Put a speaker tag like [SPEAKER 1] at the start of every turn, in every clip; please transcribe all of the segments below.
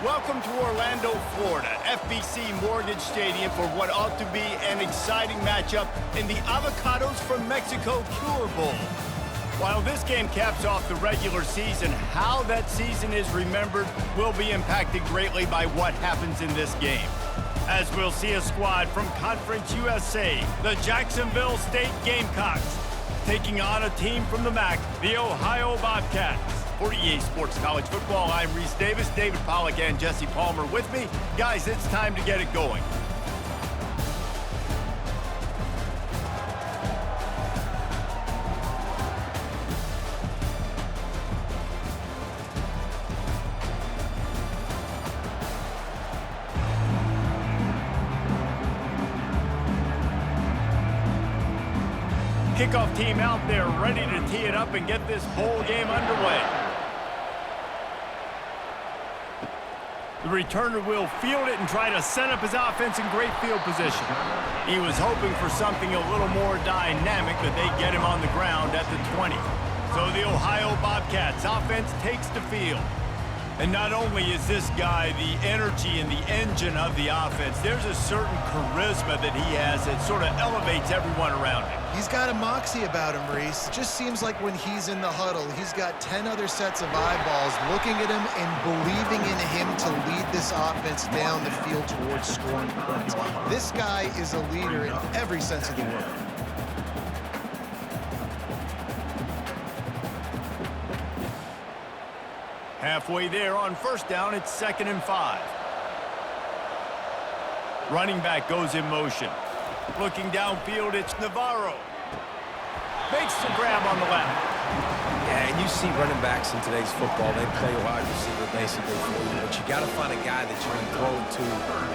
[SPEAKER 1] Welcome to Orlando, Florida, FBC Mortgage Stadium for what ought to be an exciting matchup in the Avocados from Mexico Cure Bowl. While this game caps off the regular season, how that season is remembered will be impacted greatly by what happens in this game. As we'll see a squad from Conference USA, the Jacksonville State Gamecocks, taking on a team from the MAC, the Ohio Bobcats. For EA Sports College Football, I'm Reese Davis, David Pollack, and Jesse Palmer with me. Guys, it's time to get it going. Kickoff team out there ready to tee it up and get this bowl game underway. The returner will field it and try to set up his offense in great field position. He was hoping for something a little more dynamic, but they get him on the ground at the 20. So the Ohio Bobcats offense takes the field. And not only is this guy the energy and the engine of the offense, there's a certain charisma that he has that sort of elevates everyone around him.
[SPEAKER 2] He's got a moxie about him, Reese. It just seems like when he's in the huddle, he's got 10 other sets of eyeballs looking at him and believing in him to lead this offense down the field towards scoring points. This guy is a leader in every sense of the word.
[SPEAKER 1] Halfway there on first down, it's 2nd and 5. Running back goes in motion. Looking downfield, it's Navarro. Makes the grab on the left.
[SPEAKER 3] Yeah, and you see running backs in today's football, they play wide receiver basically for you, but you got to find a guy that you can throw it to,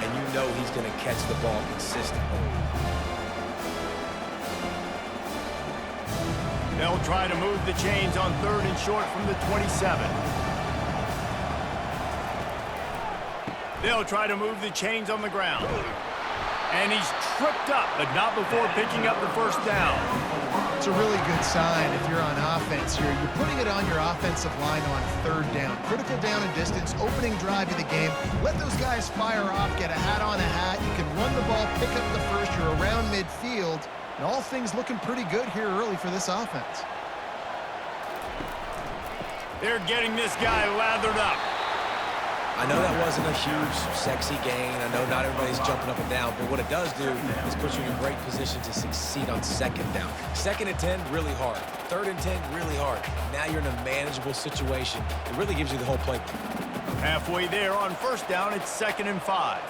[SPEAKER 3] and you know he's going to catch the ball consistently.
[SPEAKER 1] They'll try to move the chains on 3rd and short from the 27. They'll try to move the chains on the ground. And he's tripped up, but not before picking up the first down.
[SPEAKER 2] It's a really good sign if you're on offense here. You're putting it on your offensive line on 3rd down. Critical down and distance, opening drive of the game. Let those guys fire off, get a hat on a hat. You can run the ball, pick up the first. You're around midfield. And all things looking pretty good here early for this offense.
[SPEAKER 1] They're getting this guy lathered up.
[SPEAKER 3] I know that wasn't a huge, sexy gain. I know not everybody's jumping up and down, but what it does do is put you in a great position to succeed on 2nd down. 2nd and 10, really hard. 3rd and 10, really hard. Now you're in a manageable situation. It really gives you the whole playbook.
[SPEAKER 1] Halfway there on first down, it's 2nd and 5.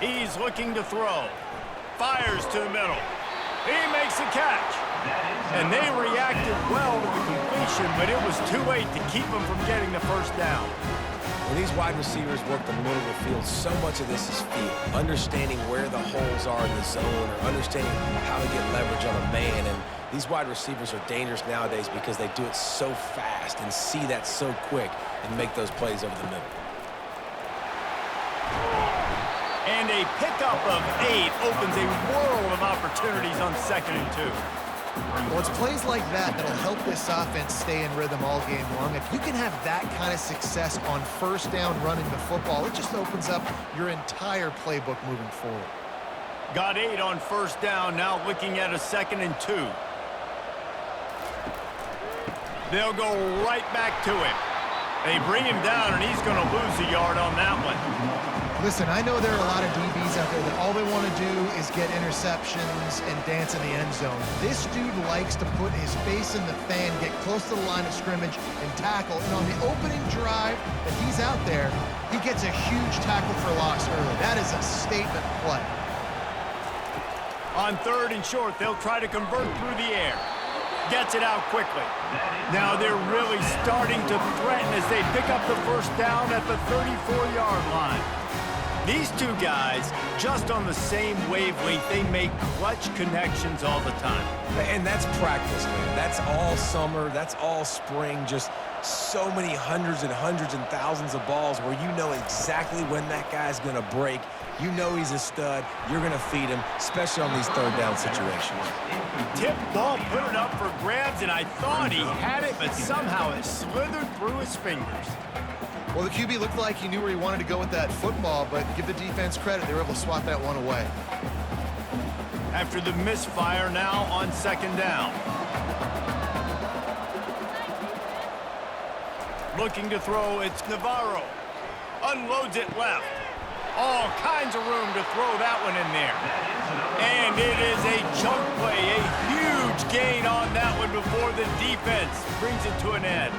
[SPEAKER 1] He's looking to throw. Fires to the middle. He makes the catch. And they reacted well to the completion, but it was too late to keep them from getting the first down.
[SPEAKER 3] When these wide receivers work the middle of the field, so much of this is feel. Understanding where the holes are in the zone or understanding how to get leverage on a man. And these wide receivers are dangerous nowadays because they do it so fast and see that so quick and make those plays over the middle.
[SPEAKER 1] And a pickup of 8 opens a world of opportunities on 2nd and 2.
[SPEAKER 2] Well, it's plays like that that'll help this offense stay in rhythm all game long. If you can have that kind of success on 1st down running the football, it just opens up your entire playbook moving forward.
[SPEAKER 1] Got 8 on 1st down, now looking at a 2nd and 2. They'll go right back to him. They bring him down, and he's going to lose a yard on that one.
[SPEAKER 2] Listen, I know there are a lot of DBs out there that all they want to do is get interceptions and dance in the end zone. This dude likes to put his face in the fan, get close to the line of scrimmage, and tackle. And on the opening drive that he's out there, he gets a huge tackle for loss early. That is a statement play.
[SPEAKER 1] On 3rd and short, they'll try to convert through the air. Gets it out quickly. Now they're really starting to threaten as they pick up the first down at the 34-yard line. These two guys, just on the same wavelength, they make clutch connections all the time.
[SPEAKER 3] And that's practice, man. That's all summer. That's all spring. Just so many hundreds and thousands of balls where you know exactly when that guy's going to break. You know he's a stud. You're going to feed him, especially on these third down situations.
[SPEAKER 1] Tip ball, put it up for grabs, and I thought he had it, but somehow it slithered through his fingers.
[SPEAKER 2] Well, the QB looked like he knew where he wanted to go with that football, but give the defense credit. They were able to swat that one away.
[SPEAKER 1] After the misfire, now on second down. Looking to throw, it's Navarro. Unloads it left. All kinds of room to throw that one in there. And it is a chunk play, a huge gain on that one before the defense brings it to an end.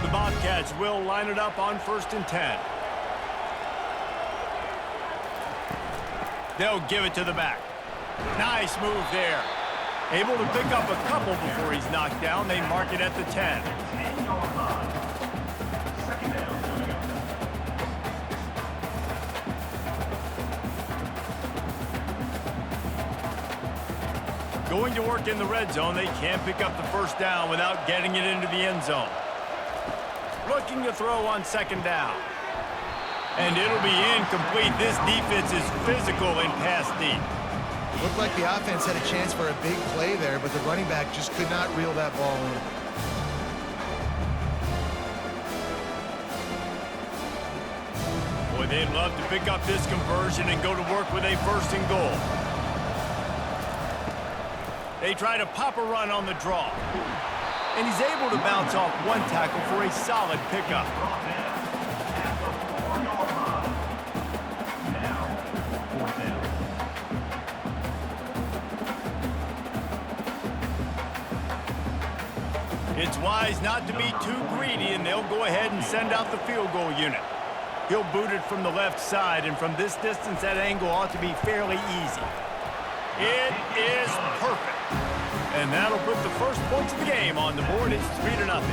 [SPEAKER 1] The Bobcats will line it up on 1st and 10. They'll give it to the back. Nice move there. Able to pick up a couple before he's knocked down. They mark it at the 10. Going to work in the red zone. They can't pick up the first down without getting it into the end zone. Looking to throw on second down. And it'll be incomplete. This defense is physical in pass deep.
[SPEAKER 2] Looked like the offense had a chance for a big play there, but the running back just could not reel that ball in.
[SPEAKER 1] Boy, they'd love to pick up this conversion and go to work with a 1st and goal. They try to pop a run on the draw. And he's able to bounce off one tackle for a solid pickup. It's wise not to be too greedy, and they'll go ahead and send out the field goal unit. He'll boot it from the left side, and from this distance, that angle ought to be fairly easy. It is perfect. And that'll put the first points of the game on the board. It's 3-0.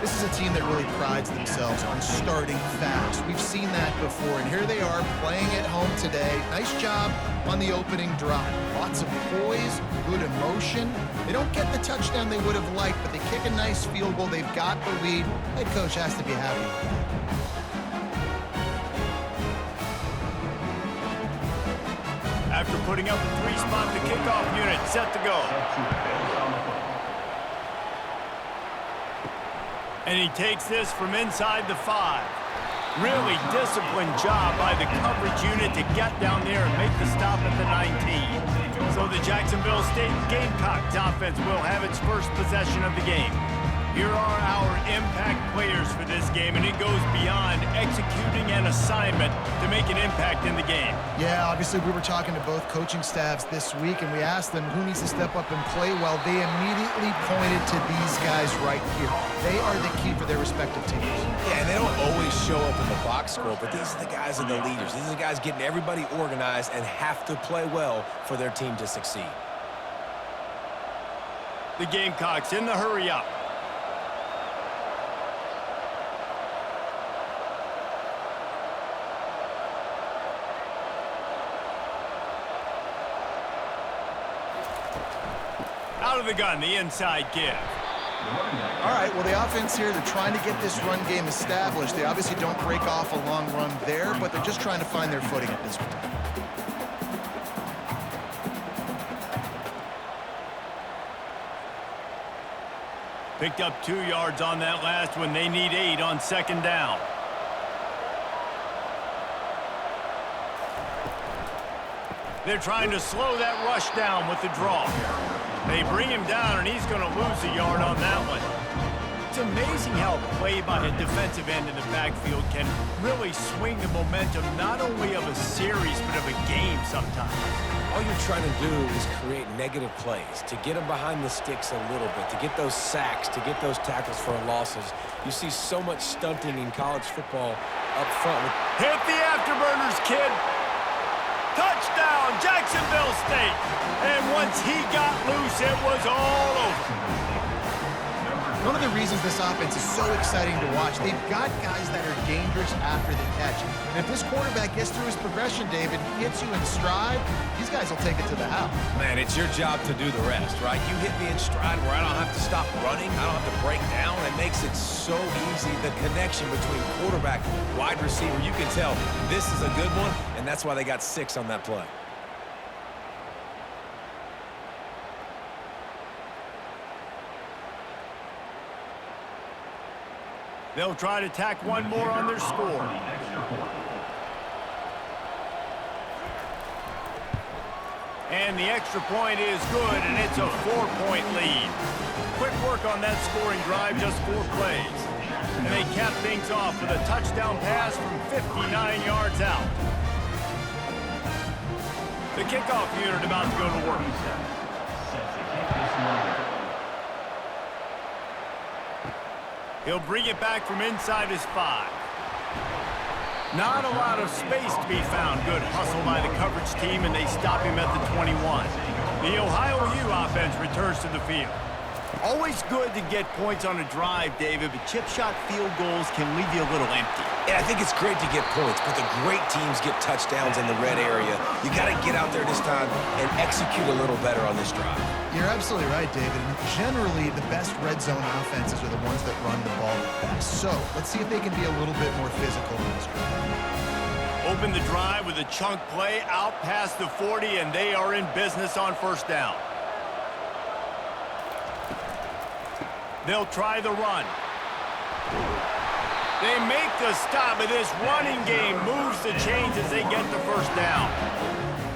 [SPEAKER 2] This is a team that really prides themselves on starting fast. We've seen that before, and here they are playing at home today. Nice job on the opening drive. Lots of poise, good emotion. They don't get the touchdown they would have liked, but they kick a nice field goal. They've got the lead. Head coach has to be happy with that.
[SPEAKER 1] After putting up a 3-spot, the kickoff unit set to go. And he takes this from inside the 5. Really disciplined job by the coverage unit to get down there and make the stop at the 19. So the Jacksonville State Gamecocks offense will have its first possession of the game. Here are our impact players for this game, and it goes beyond executing an assignment to make an impact in the game.
[SPEAKER 2] Yeah, obviously we were talking to both coaching staffs this week, and we asked them who needs to step up and play well. They immediately pointed to these guys right here. They are the key for their respective teams.
[SPEAKER 3] Yeah, and they don't always show up in the box score, but these are the guys that are the leaders. These are the guys getting everybody organized and have to play well for their team to succeed.
[SPEAKER 1] The Gamecocks in the hurry up. Out of the gun, the inside give.
[SPEAKER 2] All right, well, the offense here, they're trying to get this run game established. They obviously don't break off a long run there, but they're just trying to find their footing at this point.
[SPEAKER 1] Picked up 2 yards on that last one. They need 8 on second down. They're trying to slow that rush down with the draw. They bring him down, and he's going to lose a yard on that one. It's amazing how play by a defensive end in the backfield can really swing the momentum not only of a series but of a game sometimes.
[SPEAKER 3] All you're trying to do is create negative plays, to get them behind the sticks a little bit, to get those sacks, to get those tackles for losses. You see so much stunting in college football up front.
[SPEAKER 1] Hit the afterburners, kid. Touchdown, Jacksonville State. And once he got loose, it was all over.
[SPEAKER 2] One of the reasons this offense is so exciting to watch, they've got guys that are dangerous after the catch. And if this quarterback gets through his progression, David, hits you in stride, these guys will take it to the house.
[SPEAKER 3] Man, it's your job to do the rest, right? You hit me in stride where I don't have to stop running. I don't have to break down. It makes it so easy. The connection between quarterback, wide receiver, you can tell this is a good one, and that's why they got 6 on that play.
[SPEAKER 1] They'll try to tack one more on their score. And the extra point is good, and it's a 4-point lead. Quick work on that scoring drive, just 4 plays. And they cap things off with a touchdown pass from 59 yards out. The kickoff unit about to go to work. He'll bring it back from inside his 5. Not a lot of space to be found. Good hustle by the coverage team, and they stop him at the 21. The Ohio U offense returns to the field. Always good to get points on a drive, David, but chip shot field goals can leave you a little empty.
[SPEAKER 3] Yeah, I think it's great to get points, but the great teams get touchdowns in the red area. You got to get out there this time and execute a little better on this drive.
[SPEAKER 2] You're absolutely right, David. And generally, the best red zone offenses are the ones that run the ball the best. So let's see if they can be a little bit more physical in this drive.
[SPEAKER 1] Open the drive with a chunk play out past the 40, and they are in business on first down. They'll try the run. They make the stop, but this running game moves the chains as they get the first down.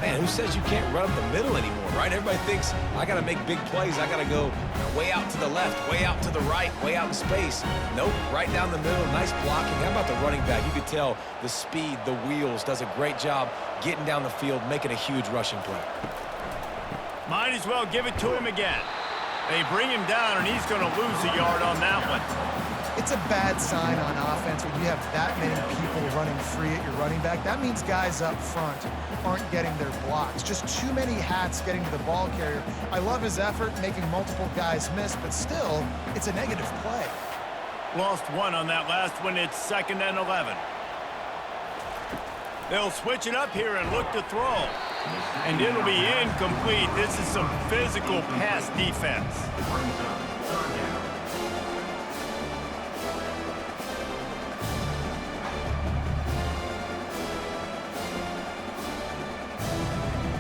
[SPEAKER 3] Man, who says you can't run up the middle anymore, right? Everybody thinks, I got to make big plays. I got to go way out to the left, way out to the right, way out in space. Nope, right down the middle, nice blocking. How about the running back? You could tell the speed, the wheels, does a great job getting down the field, making a huge rushing play.
[SPEAKER 1] Might as well give it to him again. They bring him down, and he's going to lose a yard on that one.
[SPEAKER 2] It's a bad sign on offense when you have that many people running free at your running back. That means guys up front aren't getting their blocks. Just too many hats getting to the ball carrier. I love his effort making multiple guys miss, but still, it's a negative play.
[SPEAKER 1] Lost 1 on that last one. It's 2nd and 11. They'll switch it up here and look to throw. And it'll be incomplete. This is some physical pass defense.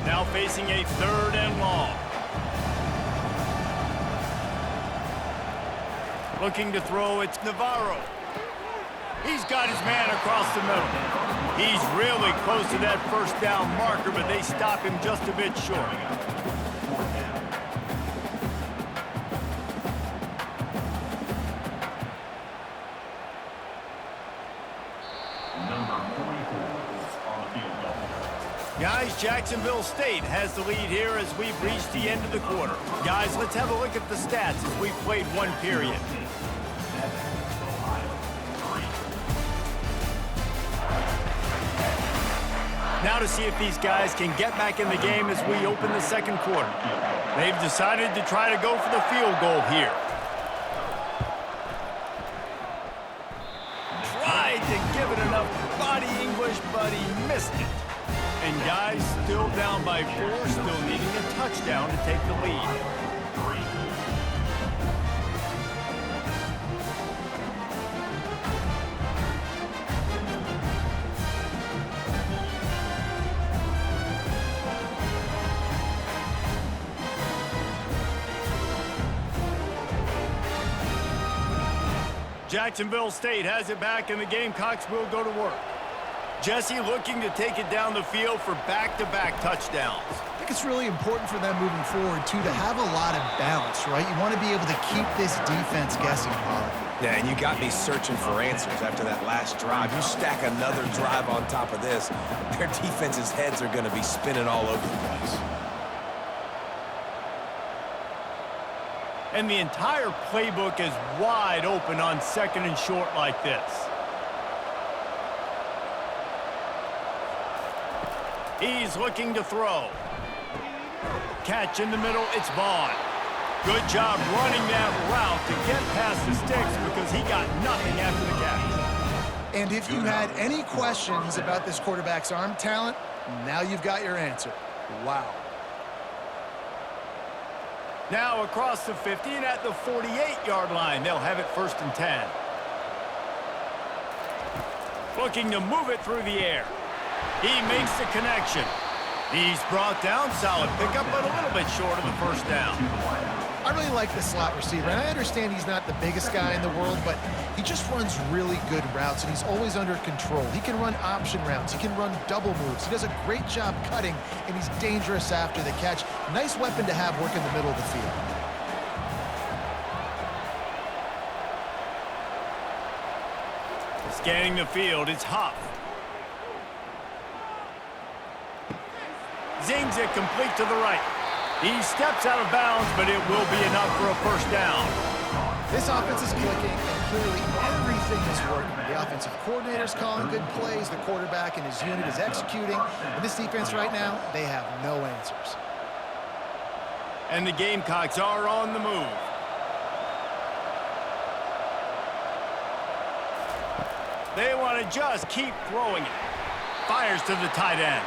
[SPEAKER 1] Now facing a 3rd and long. Looking to throw, it's Navarro. He's got his man across the middle. He's really close to that first down marker, but they stop him just a bit short. Guys, Jacksonville State has the lead here as we've reached the end of the quarter. Guys, let's have a look at the stats as we've played 1 period. Now to see if these guys can get back in the game as we open the 2nd quarter. They've decided to try to go for the field goal here. Tried to give it enough body English, but he missed it. And guys, still down by 4, still needing a touchdown to take the lead. Jacksonville State has it back, and the Gamecocks will go to work. Jesse looking to take it down the field for back-to-back touchdowns.
[SPEAKER 2] I think it's really important for them moving forward, too, to have a lot of balance, right? You want to be able to keep this defense guessing, Bob.
[SPEAKER 3] Yeah, and you got me searching for answers after that last drive. You stack another drive on top of this, their defense's heads are going to be spinning all over the place.
[SPEAKER 1] And the entire playbook is wide open on 2nd and short like this. He's looking to throw. Catch in the middle, it's Vaughn. Good job running that route to get past the sticks because he got nothing after the catch.
[SPEAKER 2] And if you had any questions about this quarterback's arm talent, now you've got your answer. Wow.
[SPEAKER 1] Now across the 50 and at the 48-yard line, they'll have it 1st and 10. Looking to move it through the air. He makes the connection. He's brought down, solid pickup, but a little bit short of the 1st down.
[SPEAKER 2] I really like the slot receiver, and I understand he's not the biggest guy in the world, but he just runs really good routes, and he's always under control. He can run option routes. He can run double moves. He does a great job cutting, and he's dangerous after the catch. Nice weapon to have work in the middle of the field.
[SPEAKER 1] Scanning the field, it's Huff. Zings it complete to the right. He steps out of bounds, but it will be enough for a 1st down.
[SPEAKER 2] This offense is clicking, and clearly everything is working. The offensive coordinator's calling good plays. The quarterback and his unit is executing. And this defense right now, they have no answers.
[SPEAKER 1] And the Gamecocks are on the move. They want to just keep throwing it. Fires to the tight end.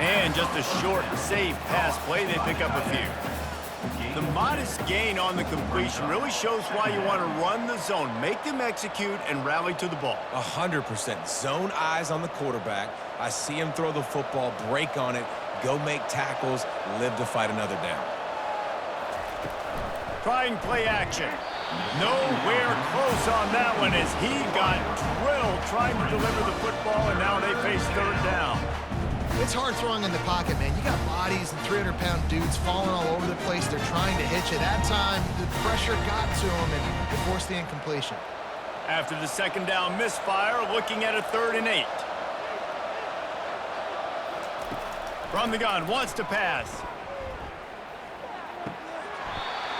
[SPEAKER 1] And just a short, safe pass play. They pick up a few. The modest gain on the completion really shows why you want to run the zone. Make them execute and rally to the ball.
[SPEAKER 3] 100%. Zone eyes on the quarterback. I see him throw the football, break on it, go make tackles, live to fight another down.
[SPEAKER 1] Trying play action. Nowhere close on that one as he got drilled trying to deliver the football, and now they face 3rd down.
[SPEAKER 2] It's hard throwing in the pocket, man. You got bodies and 300-pound dudes falling all over the place. They're trying to hit you. That time, the pressure got to him, and it forced the incompletion.
[SPEAKER 1] After the 2nd down misfire, looking at a 3rd and 8. From the gun, wants to pass.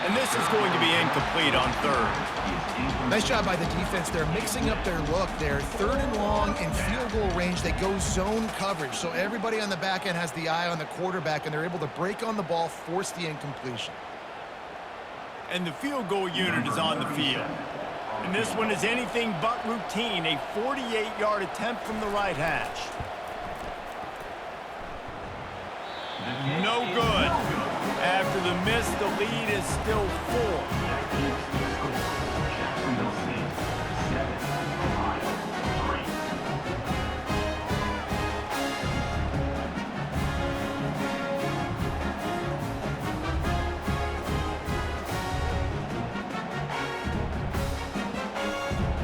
[SPEAKER 1] And this is going to be incomplete on 3rd.
[SPEAKER 2] Nice job by the defense. They're mixing up their look. They're 3rd and long in field goal range. They go zone coverage. So everybody on the back end has the eye on the quarterback, and they're able to break on the ball, force the incompletion.
[SPEAKER 1] And the field goal unit is on the field. And this one is anything but routine. A 48-yard attempt from the right hash. No good. After the miss, the lead is still 4.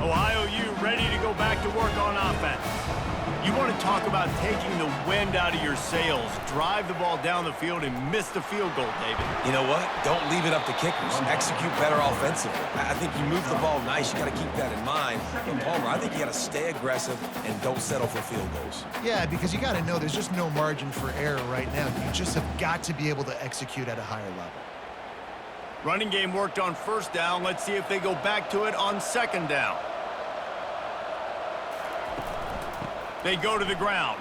[SPEAKER 1] Ohio U ready to go back to work on offense. You want to talk about taking the wind out of your sails. Drive the ball down the field and miss the field goal, David.
[SPEAKER 3] You know what? Don't leave it up to kickers. Execute better offensively. I think you move the ball nice. You got to keep that in mind. But Palmer, I think you got to stay aggressive and don't settle for field goals.
[SPEAKER 2] Yeah, because you got to know there's just no margin for error right now. You just have got to be able to execute at a higher level.
[SPEAKER 1] Running game worked on 1st down. Let's see if they go back to it on 2nd down. They go to the ground.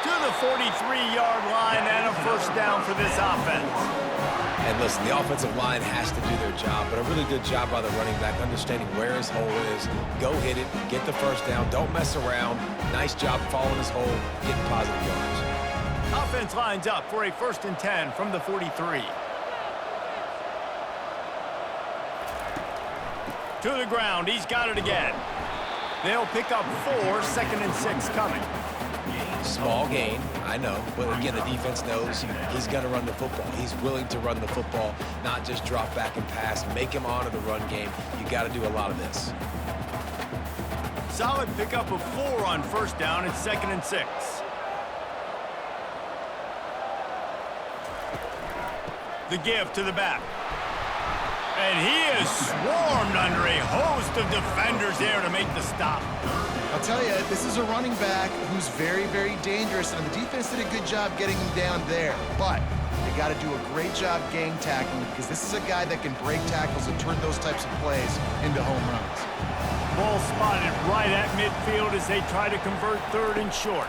[SPEAKER 1] To the 43-yard line and a 1st down for this offense.
[SPEAKER 3] And listen, the offensive line has to do their job, but a really good job by the running back, understanding where his hole is. Go hit it, get the 1st down, don't mess around. Nice job following his hole, getting positive yards.
[SPEAKER 1] Offense lines up for a 1st and 10 from the 43. To the ground, he's got it again. They'll pick up 4, 2nd and 6 coming.
[SPEAKER 3] Small gain, I know, but again, the defense knows he's going to run the football. He's willing to run the football, not just drop back and pass, make him honor the run game. You got to do a lot of this.
[SPEAKER 1] Solid pickup of 4 on 1st down and 2nd and 6. The give to the back. And he is swarmed under a host of defenders there to make the stop.
[SPEAKER 2] I'll tell you, this is a running back who's very, very dangerous, and the defense did a good job getting him down there. But they got to do a great job game tackling because this is a guy that can break tackles and turn those types of plays into home runs.
[SPEAKER 1] Ball spotted right at midfield as they try to convert 3rd and short.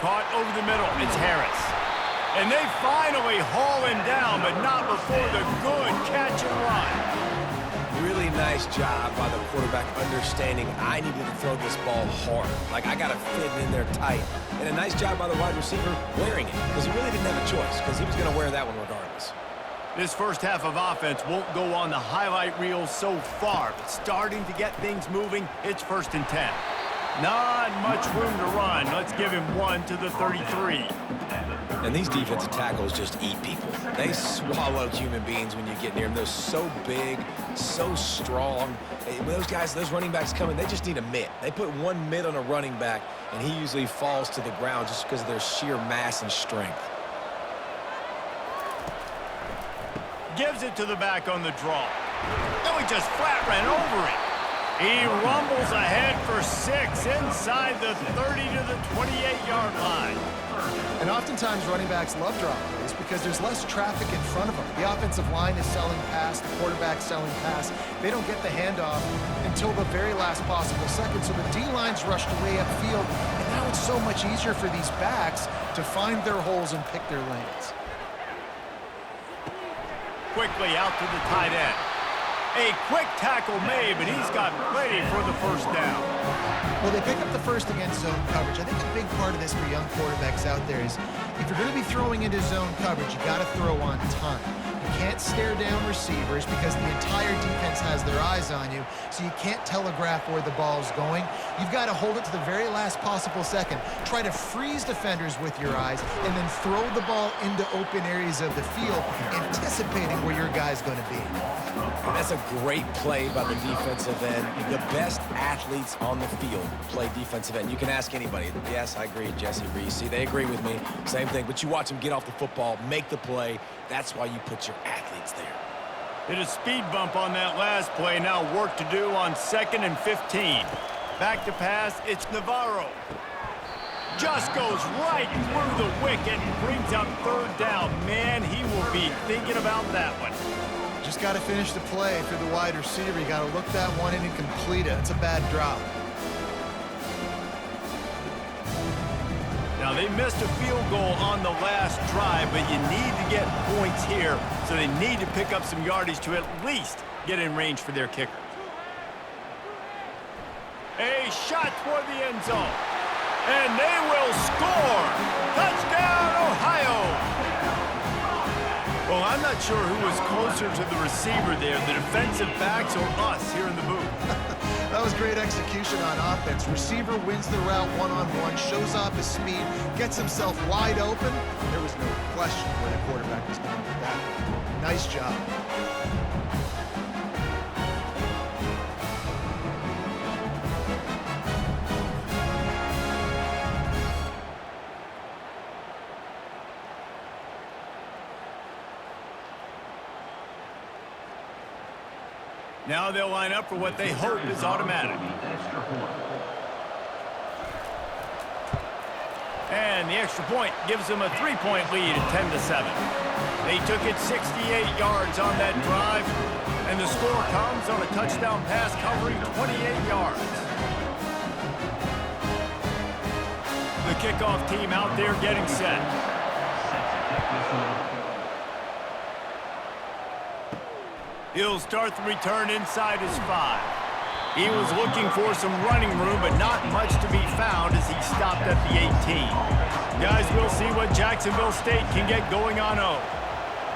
[SPEAKER 1] Caught over the middle. It's Harris. And they finally haul him down, but not before the good catch and run.
[SPEAKER 3] Really nice job by the quarterback understanding I needed to throw this ball hard. Like, I got to fit it in there tight. And a nice job by the wide receiver wearing it, because he really didn't have a choice, because he was going to wear that one regardless.
[SPEAKER 1] This first half of offense won't go on the highlight reel so far, but starting to get things moving. It's 1st and 10. Not much room to run. Let's give him 1 to the 33.
[SPEAKER 3] And these defensive tackles just eat people. They swallow human beings when you get near them. They're so big, so strong. When those guys, those running backs come in, they just need a mitt. They put one mitt on a running back, and he usually falls to the ground just because of their sheer mass and strength.
[SPEAKER 1] Gives it to the back on the draw. Oh, he just flat ran over it. He rumbles ahead for 6 inside the 30 to the 28-yard line.
[SPEAKER 2] And oftentimes running backs love drop plays because there's less traffic in front of them. The offensive line is selling pass, the quarterback's selling pass. They don't get the handoff until the very last possible second, so the D-line's rushed away upfield, and now it's so much easier for these backs to find their holes and pick their lanes.
[SPEAKER 1] Quickly out to the tight end. A quick tackle made, but he's got plenty for the first down.
[SPEAKER 2] Well, they pick up the first against zone coverage. I think a big part of this for young quarterbacks out there is if you're going to be throwing into zone coverage, you got to throw on time. You can't stare down receivers because the entire defense has their eyes on you, so you can't telegraph where the ball's going. You've got to hold it to the very last possible second. Try to freeze defenders with your eyes and then throw the ball into open areas of the field, anticipating where your guy's going to be.
[SPEAKER 3] And that's a great play by the defensive end. The best athletes on the field play defensive end. You can ask anybody. Yes, I agree, Jesse Reese. See, they agree with me. Same thing. But you watch them get off the football, make the play. That's why you put your athletes there.
[SPEAKER 1] Hit a speed bump on that last play. Now work to do on 2nd and 15. Back to pass. It's Navarro. Just goes right through the wicket and brings up 3rd down. Man, he will be thinking about that one.
[SPEAKER 2] Just got to finish the play through the wide receiver. You got to look that one in and complete it. It's a bad drop.
[SPEAKER 1] Now, they missed a field goal on the last drive, but you need to get points here, so they need to pick up some yardage to at least get in range for their kicker. A shot toward the end zone, and they will score. Touchdown, Ohio! Well, I'm not sure who was closer to the receiver there, the defensive backs or us here in the booth.
[SPEAKER 2] That was great execution on offense. Receiver wins the route one-on-one, shows off his speed, gets himself wide open. There was no question where the quarterback was going with that. Nice job.
[SPEAKER 1] Now they'll line up for what they hope is automatic. And the extra point gives them a 3-point lead at 10-7. They took it 68 yards on that drive, and the score comes on a touchdown pass covering 28 yards. The kickoff team out there getting set. He'll start the return inside his 5. He was looking for some running room, but not much to be found as he stopped at the 18. Guys, we'll see what Jacksonville State can get going on 0.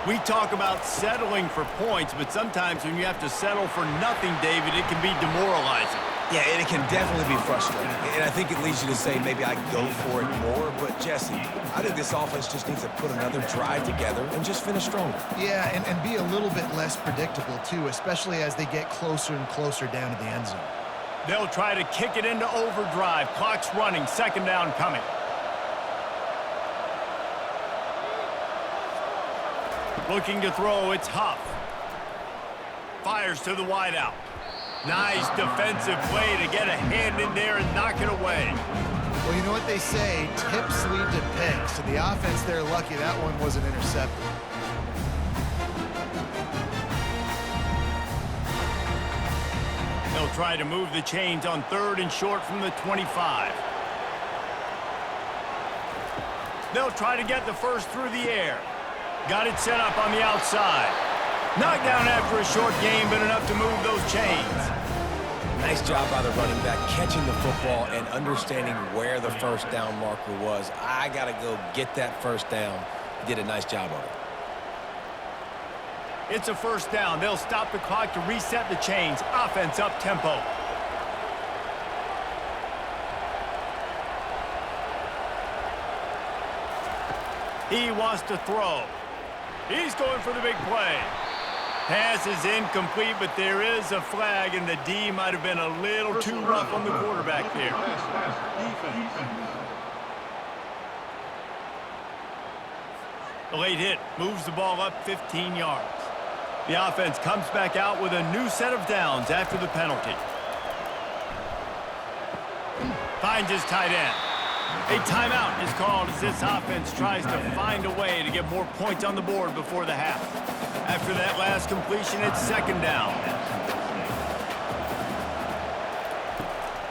[SPEAKER 1] We talk about settling for points, but sometimes when you have to settle for nothing, David, it can be demoralizing.
[SPEAKER 3] Yeah, and it can definitely be frustrating. And I think it leads you to say maybe I go for it more. But, Jesse, I think this offense just needs to put another drive together and just finish stronger.
[SPEAKER 2] Yeah, and be a little bit less predictable, too, especially as they get closer and closer down to the end zone.
[SPEAKER 1] They'll try to kick it into overdrive. Clock's running. 2nd down coming. Looking to throw, it's Huff. Fires to the wideout. Nice defensive play to get a hand in there and knock it away.
[SPEAKER 2] Well, you know what they say, tips lead to picks. So the offense, they're lucky that one wasn't intercepted.
[SPEAKER 1] They'll try to move the chains on 3rd and short from the 25. They'll try to get the first through the air. Got it set up on the outside. Knocked down after a short gain, but enough to move those chains.
[SPEAKER 3] Nice job by the running back, catching the football and understanding where the first down marker was. I got to go get that first down. He did a nice job of it.
[SPEAKER 1] It's a first down. They'll stop the clock to reset the chains. Offense up tempo. He wants to throw. He's going for the big play. Pass is incomplete, but there is a flag, and the D might have been a little too rough on the quarterback there. The late hit moves the ball up 15 yards. The offense comes back out with a new set of downs after the penalty. Finds his tight end. A timeout is called as this offense tries to find a way to get more points on the board before the half. After that last completion, it's second down.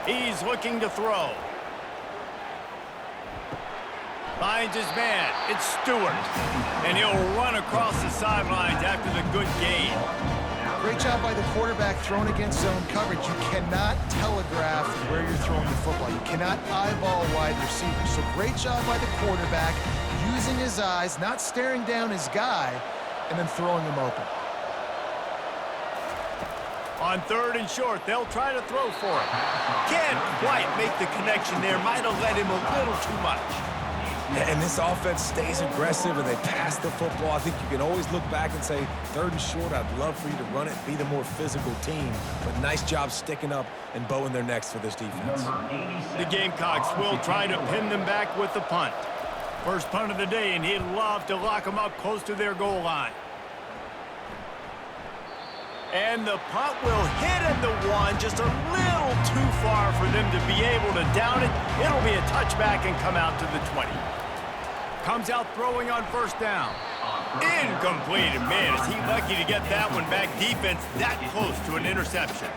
[SPEAKER 1] He's looking to throw. Finds his man. It's Stewart. And he'll run across the sidelines after the good gain.
[SPEAKER 2] Great job by the quarterback thrown against zone coverage. You cannot telegraph where you're throwing the football. You cannot eyeball wide receivers. So great job by the quarterback using his eyes, not staring down his guy, and then throwing him open.
[SPEAKER 1] On third and short, they'll try to throw for him. Can't quite make the connection there. Might have let him a little too much.
[SPEAKER 3] And this offense stays aggressive, and they pass the football. I think you can always look back and say, third and short, I'd love for you to run it, be the more physical team. But nice job sticking up and bowing their necks for this defense.
[SPEAKER 1] The Gamecocks will try to pin them back with the punt. First punt of the day, and he'd love to lock them up close to their goal line. And the punt will hit at the one, just a little too far for them to be able to down it. It'll be a touchback and come out to the 20. Comes out throwing on first down. Incomplete. And man, is he lucky to get that one back. Defense that close to an interception.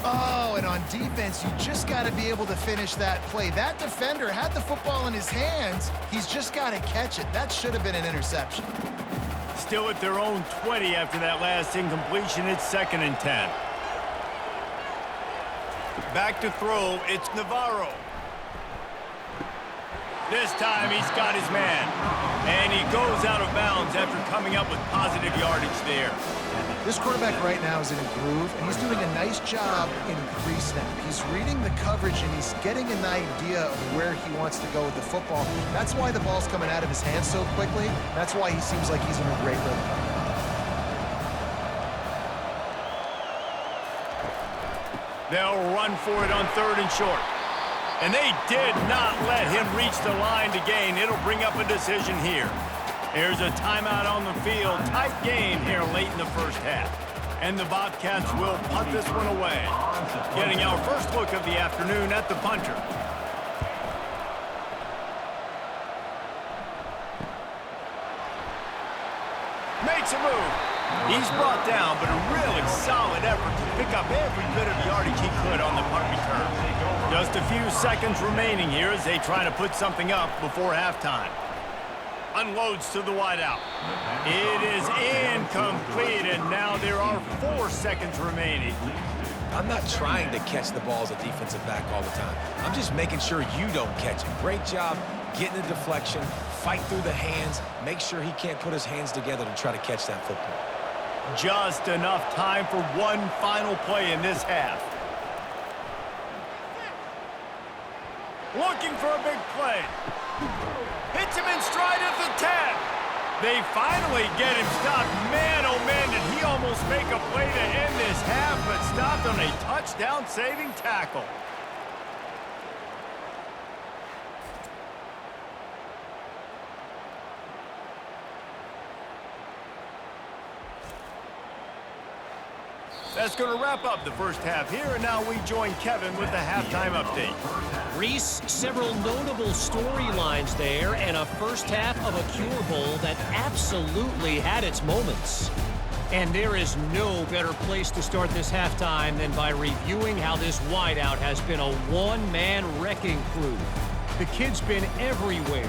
[SPEAKER 2] Oh, and on defense, you just got to be able to finish that play. That defender had the football in his hands. He's just got to catch it. That should have been an interception.
[SPEAKER 1] Still at their own 20 after that last incompletion. It's second and 10. Back to throw. It's Navarro. This time he's got his man. And he goes out of bounds after coming up with positive yardage there.
[SPEAKER 2] This quarterback right now is in a groove, and he's doing a nice job in pre-snap. He's reading the coverage, and he's getting an idea of where he wants to go with the football. That's why the ball's coming out of his hands so quickly. That's why he seems like he's in a great rhythm.
[SPEAKER 1] They'll run for it on third and short. And they did not let him reach the line to gain. It'll bring up a decision here. Here's a timeout on the field. Tight game here late in the first half. And the Bobcats will punt this one away. Getting our first look of the afternoon at the punter. Makes a move. He's brought down, but a really solid effort to pick up every bit of yardage he could on the punt return. Just a few seconds remaining here as they try to put something up before halftime. Unloads to the wideout. It is incomplete, and now there are 4 seconds remaining.
[SPEAKER 3] I'm not trying to catch the ball as a defensive back all the time. I'm just making sure you don't catch it. Great job getting a deflection, fight through the hands, make sure he can't put his hands together to try to catch that football.
[SPEAKER 1] Just enough time for one final play in this half. Looking for a big play. Hits him in stride at the 10. They finally get him stopped. Man, oh man, did he almost make a play to end this half, but stopped on a touchdown-saving tackle. That's going to wrap up the first half here, and now we join Kevin with the halftime update.
[SPEAKER 4] Reese, several notable storylines there, and a first half of a Cure Bowl that absolutely had its moments. And there is no better place to start this halftime than by reviewing how this wideout has been a one-man wrecking crew. The kid's been everywhere.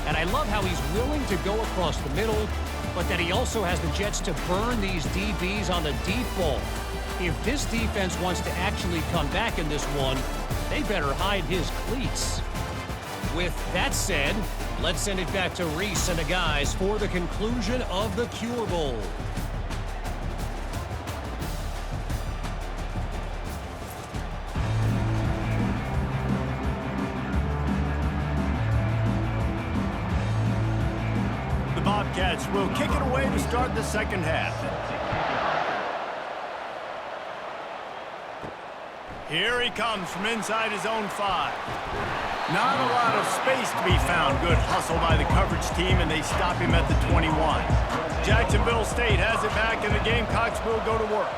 [SPEAKER 4] And I love how he's willing to go across the middle, but that he also has the Jets to burn these DBs on the deep ball. If this defense wants to actually come back in this one, they better hide his cleats. With that said, let's send it back to Reese and the guys for the conclusion of the Cure Bowl.
[SPEAKER 1] The Bobcats will kick it away to start the second half. Here he comes from inside his own 5. Not a lot of space to be found. Good hustle by the coverage team, and they stop him at the 21. Jacksonville State has it back, and the Gamecocks will go to work.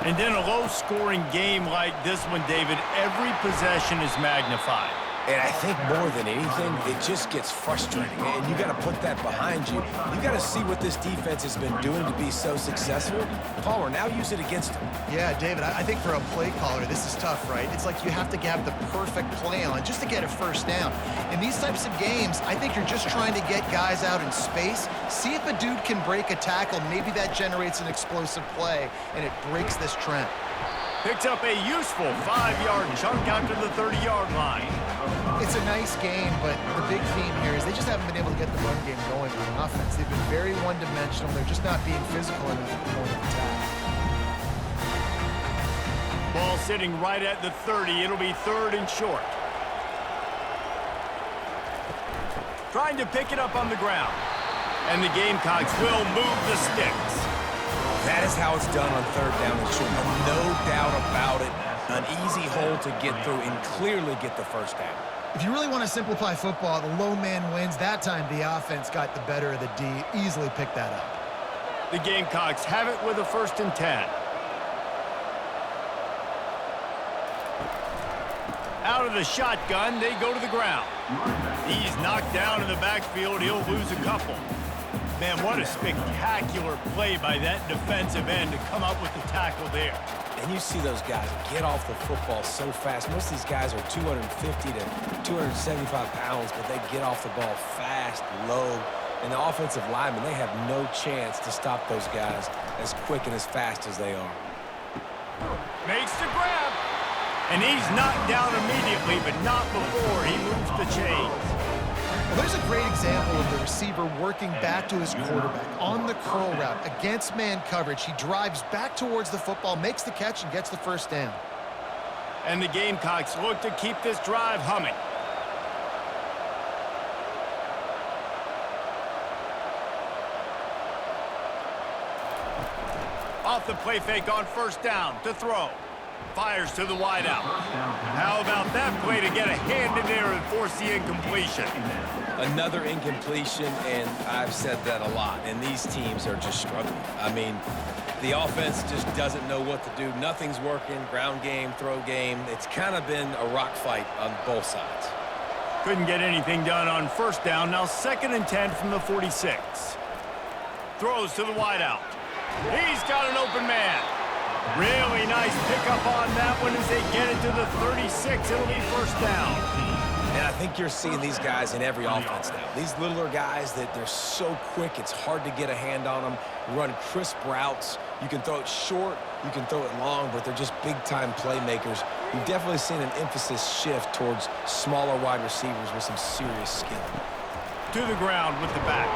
[SPEAKER 1] And in a low-scoring game like this one, David, every possession is magnified.
[SPEAKER 3] And I think more than anything, it just gets frustrating. And you got to put that behind you. You got to see what this defense has been doing to be so successful. Palmer, now use it against them.
[SPEAKER 2] Yeah, David, I think for a play caller, this is tough, right? It's like you have to have the perfect play on just to get a first down. In these types of games, I think you're just trying to get guys out in space, see if a dude can break a tackle. Maybe that generates an explosive play, and it breaks this trend.
[SPEAKER 1] Picks up a useful 5-yard chunk out to the 30-yard line.
[SPEAKER 2] It's a nice game, but the big theme here is they just haven't been able to get the run game going on offense. They've been very one-dimensional. They're just not being physical enough at the point of attack.
[SPEAKER 1] Ball sitting right at the 30. It'll be 3rd and short. Trying to pick it up on the ground. And the Gamecocks will move the sticks.
[SPEAKER 3] That is how it's done on 3rd down and short. No doubt about it. An easy hole to get through and clearly get the first down.
[SPEAKER 2] If you really want to simplify football, the low man wins. That time, the offense got the better of the D. Easily picked that up.
[SPEAKER 1] The Gamecocks have it with a 1st and 10. Out of the shotgun, they go to the ground. He's knocked down in the backfield. He'll lose a couple. Man, what a spectacular play by that defensive end to come up with the tackle there.
[SPEAKER 3] And you see those guys get off the football so fast. Most of these guys are 250 to 275 pounds, but they get off the ball fast, low. And the offensive linemen, they have no chance to stop those guys as quick and as fast as they are.
[SPEAKER 1] Makes the grab. And he's knocked down immediately, but not before he moves the chains.
[SPEAKER 2] Well, there's a great example of the receiver working back to his quarterback on the curl route against man coverage. He drives back towards the football, makes the catch, and gets the first down.
[SPEAKER 1] And the Gamecocks look to keep this drive humming. Off the play fake on 1st down to throw. Fires to the wideout. How about that play to get a hand in there and force the incompletion?
[SPEAKER 3] Another incompletion, and I've said that a lot, and these teams are just struggling. I mean, the offense just doesn't know what to do. Nothing's working, ground game, throw game. It's kind of been a rock fight on both sides.
[SPEAKER 1] Couldn't get anything done on 1st down. Now 2nd and 10 from the 46. Throws to the wideout. He's got an open man. Really nice pickup on that one as they get it to the 36. It'll be 1st down.
[SPEAKER 3] And I think you're seeing these guys in every offense now. These littler guys that they're so quick, it's hard to get a hand on them. Run crisp routes. You can throw it short, you can throw it long, but they're just big-time playmakers. You've definitely seen an emphasis shift towards smaller wide receivers with some serious skill.
[SPEAKER 1] To the ground with the back.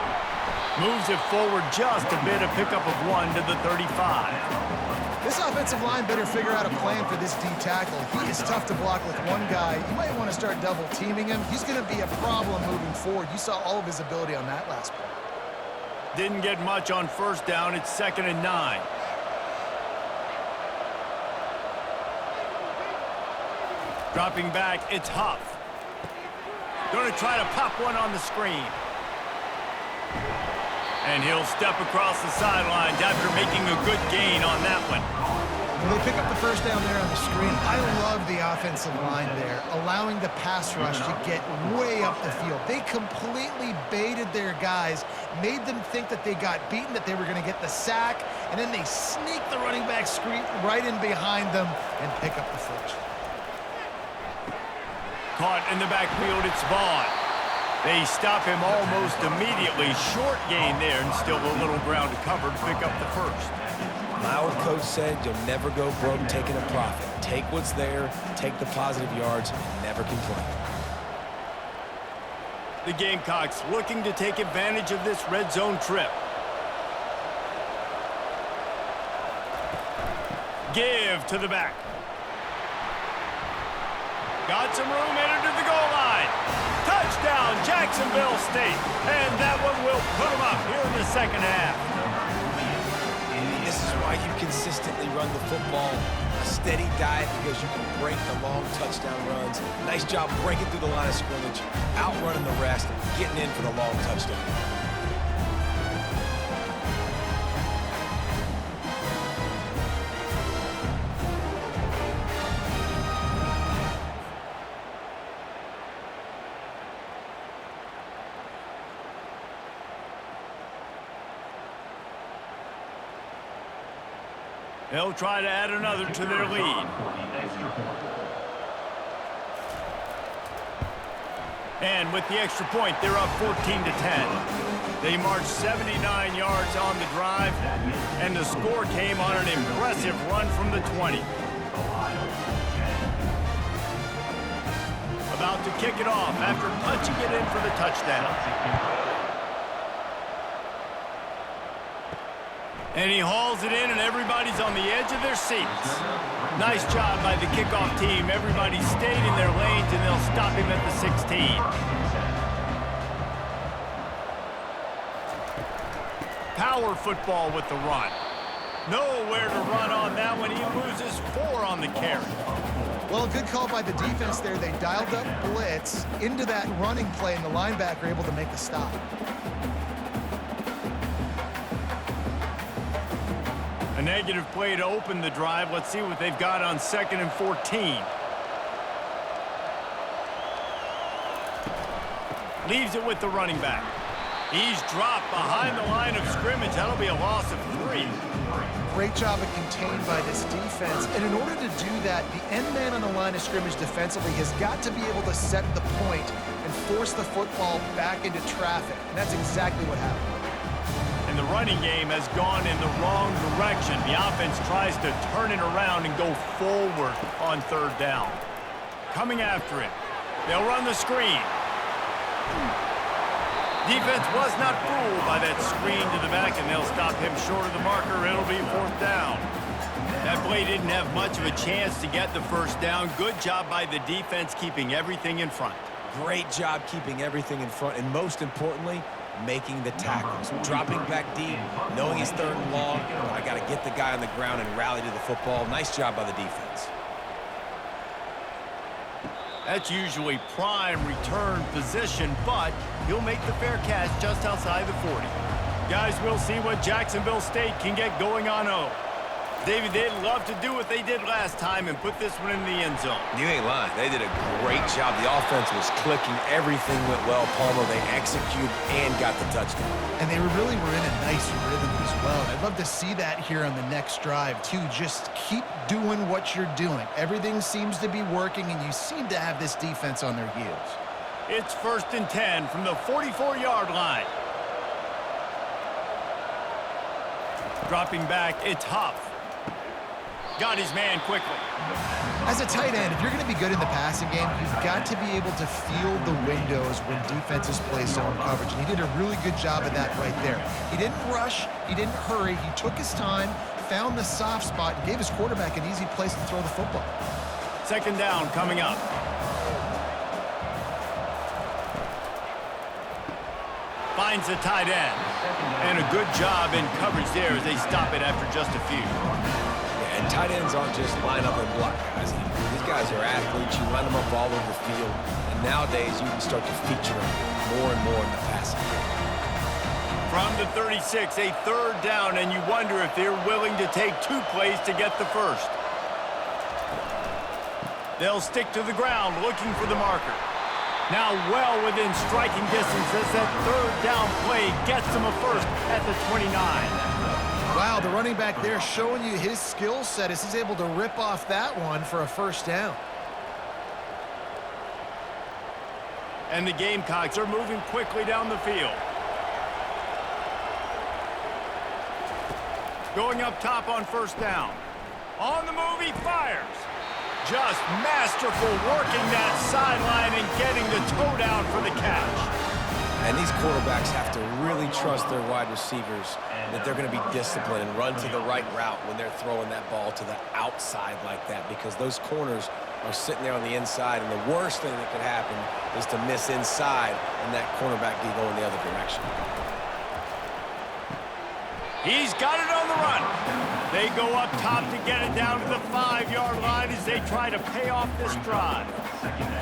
[SPEAKER 1] Moves it forward just a bit, a pickup of 1 to the 35.
[SPEAKER 2] This offensive line better figure out a plan for this D tackle. He is tough to block with one guy. You might want to start double teaming him. He's going to be a problem moving forward. You saw all of his ability on that last play.
[SPEAKER 1] Didn't get much on 1st down. It's 2nd and 9. Dropping back, it's Huff. Going to try to pop one on the screen. And he'll step across the sidelines after making a good gain on that one.
[SPEAKER 2] Well, they pick up the 1st down there on the screen. I love the offensive line there, allowing the pass rush to get way up the field. They completely baited their guys, made them think that they got beaten, that they were going to get the sack, and then they sneak the running back screen right in behind them and pick up the first.
[SPEAKER 1] Caught in the backfield, it's Vaughn. They stop him almost immediately. Short gain there, and still a little ground to cover to pick up the first.
[SPEAKER 3] My old coach said you'll never go broke taking a profit. Take what's there, take the positive yards, and never complain.
[SPEAKER 1] The Gamecocks looking to take advantage of this red zone trip. Give to the back. Got some room, entered to the goal line. Touchdown, Jacksonville State. And that one will put them up here in the second half.
[SPEAKER 3] This is why you consistently run the football. A steady diet because you can break the long touchdown runs. Nice job breaking through the line of scrimmage, outrunning the rest, and getting in for the long touchdown.
[SPEAKER 1] They'll try to add another to their lead. And with the extra point, they're up 14-10. They marched 79 yards on the drive, and the score came on an impressive run from the 20. About to kick it off after punching it in for the touchdown. And he hauls it in, and everybody's on the edge of their seats. Nice job by the kickoff team. Everybody stayed in their lanes, and they'll stop him at the 16. Power football with the run. Nowhere to run on that one. He loses 4 on the carry.
[SPEAKER 2] Well, a good call by the defense there. They dialed up blitz into that running play, and the linebacker able to make the stop.
[SPEAKER 1] A negative play to open the drive. Let's see what they've got on 2nd and 14. Leaves it with the running back. He's dropped behind the line of scrimmage. That'll be a loss of 3.
[SPEAKER 2] Great job of contained by this defense. And in order to do that, the end man on the line of scrimmage defensively has got to be able to set the point and force the football back into traffic. And that's exactly what happened.
[SPEAKER 1] And the running game has gone in the wrong direction. The offense tries to turn it around and go forward on 3rd down. Coming after it. They'll run the screen. Defense was not fooled by that screen to the back, and they'll stop him short of the marker. It'll be 4th down. That play didn't have much of a chance to get the 1st down. Good job by the defense keeping everything in front.
[SPEAKER 3] Great job keeping everything in front, and most importantly, making the tackles. Dropping back deep, knowing he's 3rd and long. I got to get the guy on the ground and rally to the football. Nice job by the defense.
[SPEAKER 1] That's usually prime return position, but he'll make the fair catch just outside the 40. Guys, we'll see what Jacksonville State can get going on 0. David, they'd love to do what they did last time and put this one in the end zone.
[SPEAKER 3] You ain't lying. They did a great job. The offense was clicking. Everything went well. Palmer, they executed and got the touchdown.
[SPEAKER 2] And they really were in a nice rhythm as well. I'd love to see that here on the next drive, too. Just keep doing what you're doing. Everything seems to be working, and you seem to have this defense on their heels.
[SPEAKER 1] It's 1st and 10 from the 44-yard line. Dropping back, it's Huff. Got his man quickly.
[SPEAKER 2] As a tight end, if you're going to be good in the passing game, you've got to be able to feel the windows when defenses play zone coverage. And he did a really good job of that right there. He didn't rush. He didn't hurry. He took his time, found the soft spot, and gave his quarterback an easy place to throw the football.
[SPEAKER 1] 2nd down coming up. Finds the tight end. And a good job in coverage there as they stop it after just a few.
[SPEAKER 3] And tight ends aren't just line up and block guys. These guys are athletes. You line them up all over the field. And nowadays, you can start to feature them more and more in the passing game.
[SPEAKER 1] From the 36, a 3rd down, and you wonder if they're willing to take 2 plays to get the first. They'll stick to the ground looking for the marker. Now well within striking distance as that 3rd down play gets them a first at the 29.
[SPEAKER 2] Wow, the running back there showing you his skill set as he's able to rip off that one for a 1st down.
[SPEAKER 1] And the Gamecocks are moving quickly down the field. Going up top on first down. On the move, he fires. Just masterful working that sideline and getting the toe down for the catch.
[SPEAKER 3] And these quarterbacks have to really trust their wide receivers that they're going to be disciplined and run to the right route when they're throwing that ball to the outside like that, because those corners are sitting there on the inside, and the worst thing that could happen is to miss inside and that cornerback be going the other direction.
[SPEAKER 1] He's got it on the run. They go up top to get it down to the 5-yard line as they try to pay off this drive.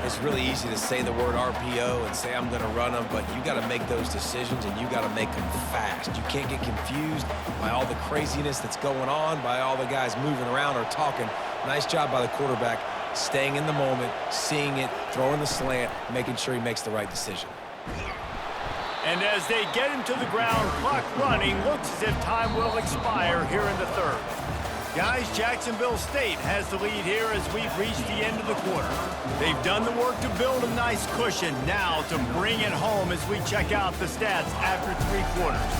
[SPEAKER 3] It's really easy to say the word RPO and say I'm going to run them, but you got to make those decisions, and you got to make them fast. You can't get confused by all the craziness that's going on, by all the guys moving around or talking. Nice job by the quarterback, staying in the moment, seeing it, throwing the slant, making sure he makes the right decision.
[SPEAKER 1] And as they get him to the ground, clock running, looks as if time will expire here in the third. Guys, Jacksonville State has the lead here as we've reached the end of the quarter. They've done the work to build a nice cushion. Now to bring it home as we check out the stats after 3 quarters.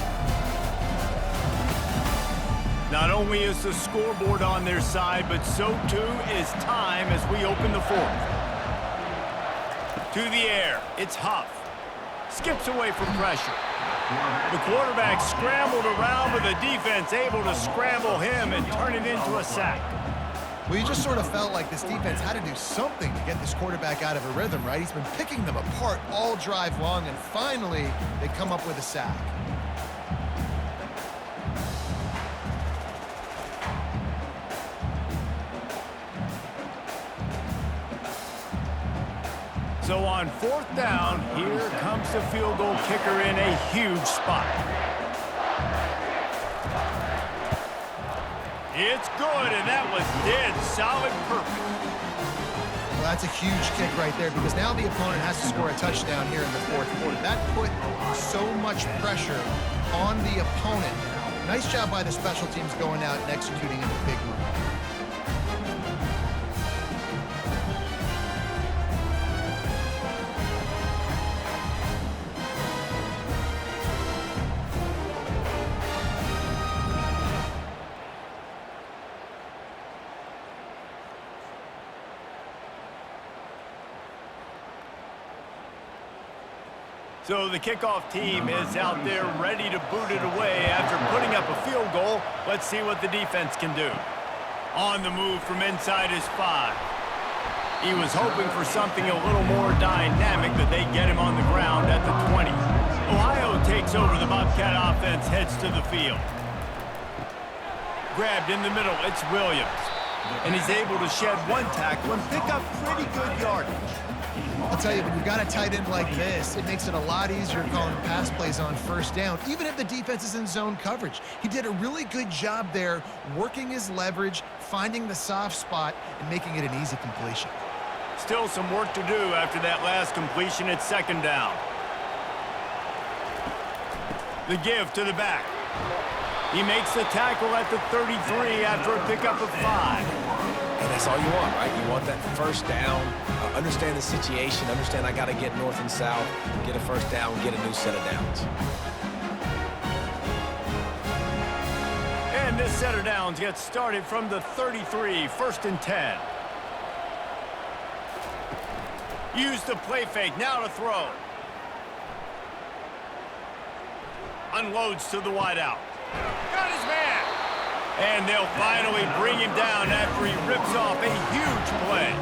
[SPEAKER 1] Not only is the scoreboard on their side, but so too is time as we open the fourth. To the air, it's Huff. Skips away from pressure. The quarterback scrambled around, but the defense able to scramble him and turn it into a sack.
[SPEAKER 2] Well, you just sort of felt like this defense had to do something to get this quarterback out of a rhythm, right? He's been picking them apart all drive long, and finally they come up with a sack.
[SPEAKER 1] So on 4th down, here comes the field goal kicker in a huge spot. It's good, and that was dead solid perfect.
[SPEAKER 2] Well, that's a huge kick right there, because now the opponent has to score a touchdown here in the 4th quarter. That put so much pressure on the opponent. Nice job by the special teams going out and executing in the big run.
[SPEAKER 1] So the kickoff team is out there ready to boot it away after putting up a field goal. Let's see what the defense can do. On the move from inside his 5. He was hoping for something a little more dynamic, but they get him on the ground at the 20. Ohio takes over. The Bobcat offense heads to the field. Grabbed in the middle, it's Williams. And he's able to shed 1 tackle and pick up pretty good yardage.
[SPEAKER 2] I'll tell you, when you've got a tight end like this, it makes it a lot easier calling pass plays on first down, even if the defense is in zone coverage. He did a really good job there, working his leverage, finding the soft spot, and making it an easy completion.
[SPEAKER 1] Still some work to do after that last completion at 2nd down. The give to the back. He makes the tackle at the 33 after a pickup of 5.
[SPEAKER 3] And that's all you want, right? You want that first down, understand the situation, understand I got to get north and south, get a first down, get a new set of downs.
[SPEAKER 1] And this set of downs gets started from the 33, 1st and 10. Use the play fake, now to throw. Unloads to the wideout. Got his man. And they'll finally bring him down after he rips off a huge play.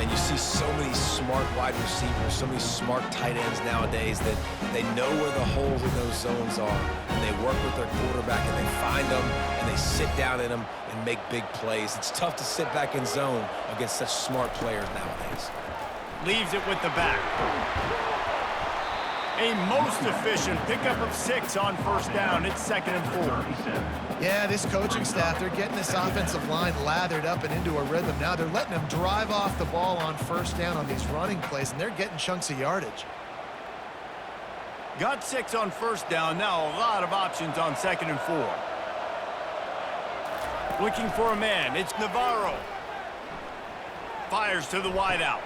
[SPEAKER 3] And you see so many smart wide receivers, so many smart tight ends nowadays that they know where the holes in those zones are, and they work with their quarterback, and they find them, and they sit down in them and make big plays. It's tough to sit back in zone against such smart players nowadays.
[SPEAKER 1] Leaves it with the back. A most efficient pickup of 6 on first down. It's 2nd and 4.
[SPEAKER 2] Yeah, this coaching staff, they're getting this offensive line lathered up and into a rhythm. Now they're letting them drive off the ball on first down on these running plays, and they're getting chunks of yardage.
[SPEAKER 1] Got 6 on first down. Now a lot of options on 2nd and 4. Looking for a man. It's Navarro. Fires to the wideout.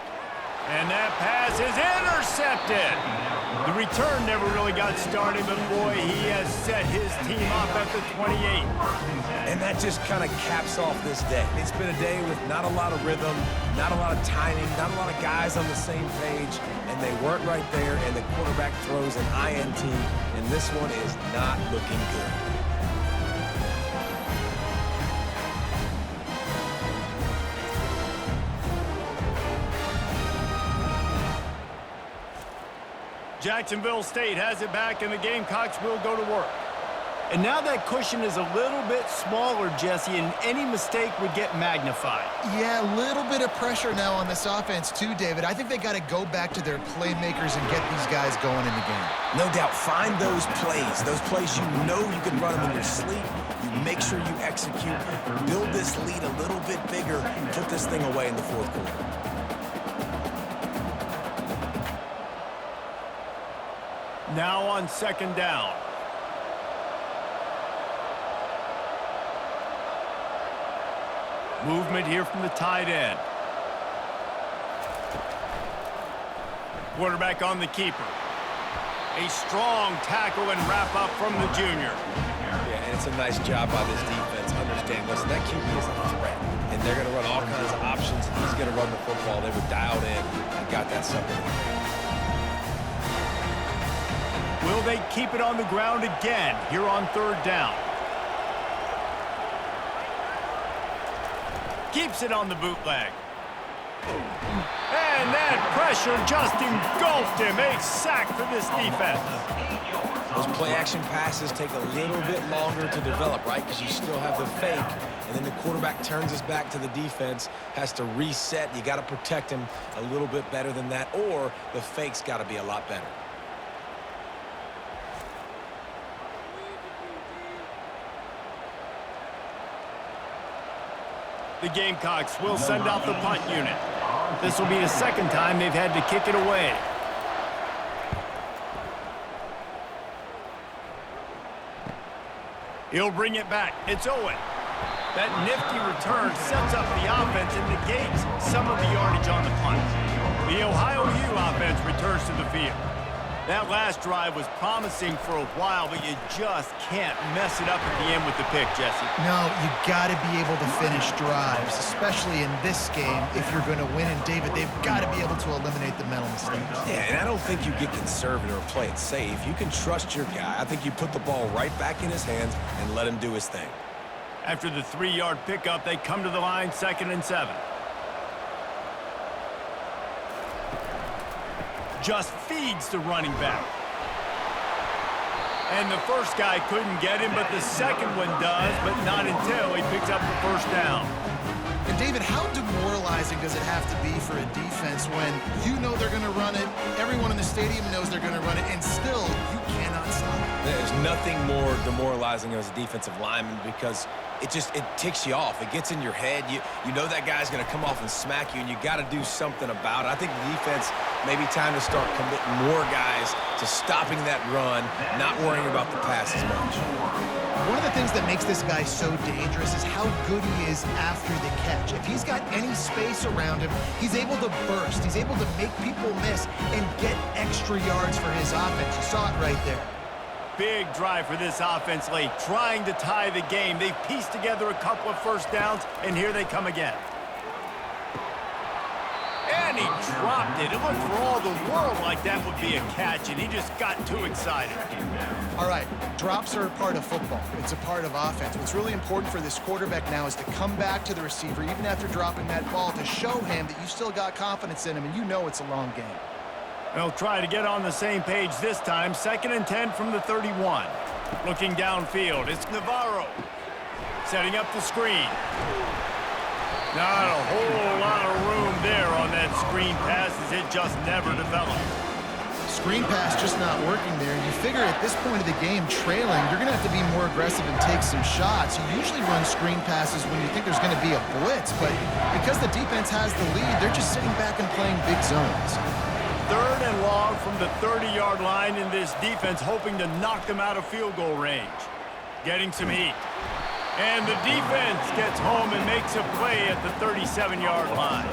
[SPEAKER 1] And that pass is intercepted. The return never really got started, but boy, he has set his team up at the 28.
[SPEAKER 3] And that just kind of caps off this day. It's been a day with not a lot of rhythm, not a lot of timing, not a lot of guys on the same page, and they weren't right there, and the quarterback throws an INT, and this one is not looking good.
[SPEAKER 1] Jacksonville State has it back, and the Gamecocks will go to work. And now that cushion is a little bit smaller, Jesse, and any mistake would get magnified.
[SPEAKER 2] Yeah, a little bit of pressure now on this offense too, David. I think they got to go back to their playmakers and get these guys going in the game.
[SPEAKER 3] No doubt, find those plays you know you can run them in your sleep. You make sure you execute, build this lead a little bit bigger, put this thing away in the fourth quarter.
[SPEAKER 1] Now on second down. Movement here from the tight end. Quarterback on the keeper. A strong tackle and wrap up from the junior.
[SPEAKER 3] Yeah, and it's a nice job by this defense. Understand, listen, that QB is a threat, and they're going to run all kinds of options. He's going to run the football. They were dialed in and got that something.
[SPEAKER 1] Will they keep it on the ground again here on third down? Keeps it on the bootleg. And that pressure just engulfed him. A sack for this defense.
[SPEAKER 3] Those play-action passes take a little bit longer to develop, right? Because you still have the fake, and then the quarterback turns his back to the defense, has to reset. You got to protect him a little bit better than that, or the fake's got to be a lot better.
[SPEAKER 1] The Gamecocks will send out the punt unit. This will be the second time they've had to kick it away. He'll bring it back. It's Owen. That nifty return sets up the offense and negates some of the yardage on the punt. The Ohio U offense returns to the field. That last drive was promising for a while, but you just can't mess it up at the end with the pick, Jesse.
[SPEAKER 2] No, you got to be able to finish drives, especially in this game. If you're going to win, and David, they've got to be able to eliminate the mental mistakes.
[SPEAKER 3] Yeah, and I don't think you get conservative or play it safe. You can trust your guy. I think you put the ball right back in his hands and let him do his thing.
[SPEAKER 1] After the 3-yard pickup, they come to the line, 2nd and 7. Just feeds the running back. And the first guy couldn't get him, but the second one does, but not until he picks up the first down.
[SPEAKER 2] And David, how demoralizing does it have to be for a defense when you know they're going to run it, everyone in the stadium knows they're going to run it, and still you cannot stop it?
[SPEAKER 3] There's nothing more demoralizing as a defensive lineman because it ticks you off. It gets in your head. You know that guy's going to come off and smack you, and you got to do something about it. I think the defense maybe time to start committing more guys to stopping that run, not worrying about the pass as much.
[SPEAKER 2] One of the things that makes this guy so dangerous is how good he is after the catch. If he's got any space around him, he's able to burst. He's able to make people miss and get extra yards for his offense. You saw it right there.
[SPEAKER 1] Big drive for this offense late, trying to tie the game. They've pieced together a couple of first downs, and here they come again. And he dropped it. It looked for all the world like that would be a catch, and he just got too excited.
[SPEAKER 2] All right, drops are a part of football. It's a part of offense. What's really important for this quarterback now is to come back to the receiver, even after dropping that ball, to show him that you still got confidence in him, and you know it's a long game.
[SPEAKER 1] They'll try to get on the same page this time. 2nd and 10 from the 31. Looking downfield, it's Navarro. Setting up the screen. Not a whole lot of room there on that screen pass as it just never developed.
[SPEAKER 2] Screen pass just not working there. You figure at this point of the game, trailing, you're going to have to be more aggressive and take some shots. You usually run screen passes when you think there's going to be a blitz, but because the defense has the lead, they're just sitting back and playing big zones.
[SPEAKER 1] 3rd and long from the 30-yard line, in this defense hoping to knock them out of field goal range. Getting some heat. And the defense gets home and makes a play at the 37-yard line.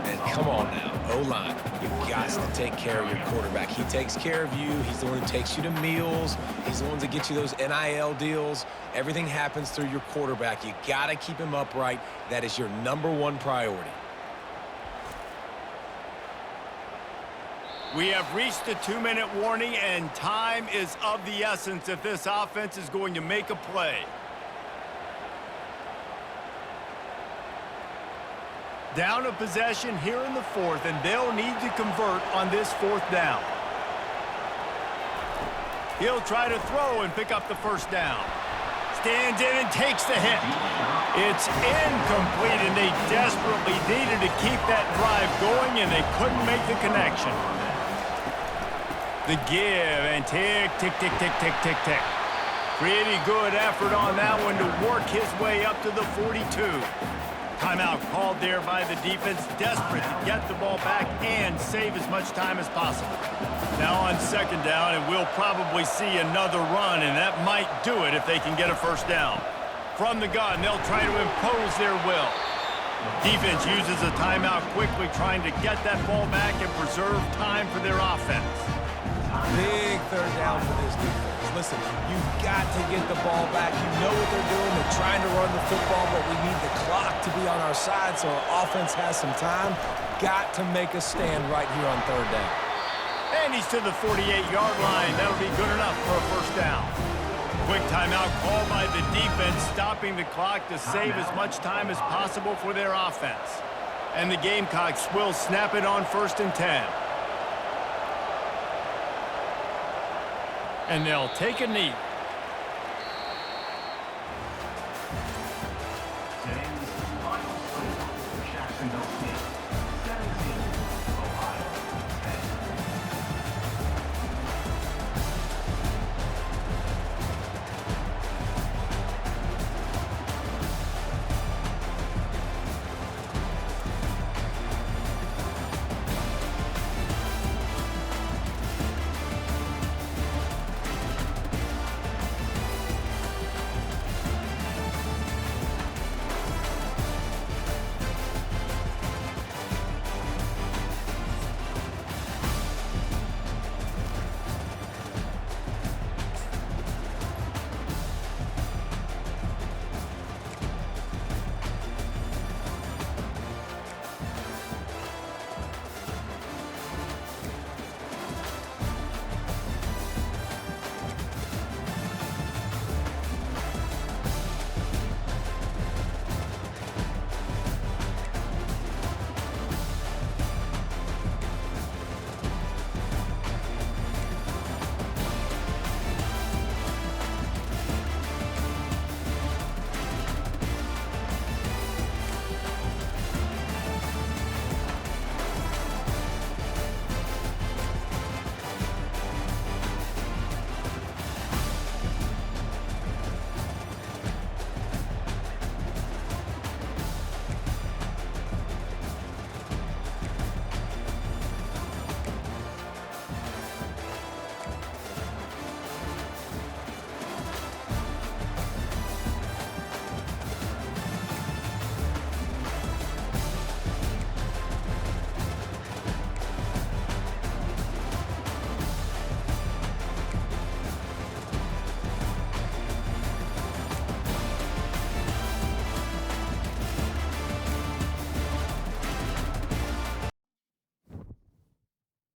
[SPEAKER 3] And come on now, O-line, you've got to take care of your quarterback. He takes care of you. He's the one who takes you to meals. He's the one that gets you those NIL deals. Everything happens through your quarterback. You got to keep him upright. That is your #1 priority.
[SPEAKER 1] We have reached the 2-minute warning, and time is of the essence if this offense is going to make a play. Down a possession here in the 4th, and they'll need to convert on this 4th down. He'll try to throw and pick up the 1st down. Stands in and takes the hit. It's incomplete, and they desperately needed to keep that drive going, and they couldn't make the connection. The give, and tick, tick, tick, tick, tick, tick, tick. Pretty good effort on that one to work his way up to the 42. Timeout called there by the defense, desperate to get the ball back and save as much time as possible. Now on 2nd down, and we'll probably see another run, and that might do it if they can get a 1st down. From the gun, they'll try to impose their will. Defense uses a timeout quickly, trying to get that ball back and preserve time for their offense.
[SPEAKER 3] Big 3rd down for this defense. Listen, you've got to get the ball back. You know what they're doing. They're trying to run the football, but we need the clock to be on our side so our offense has some time. Got to make a stand right here on 3rd down.
[SPEAKER 1] And he's to the 48-yard line. That'll be good enough for a 1st down. Quick timeout called by the defense, stopping the clock to save as much time as possible for their offense. And the Gamecocks will snap it on 1st and 10. And they'll take a knee.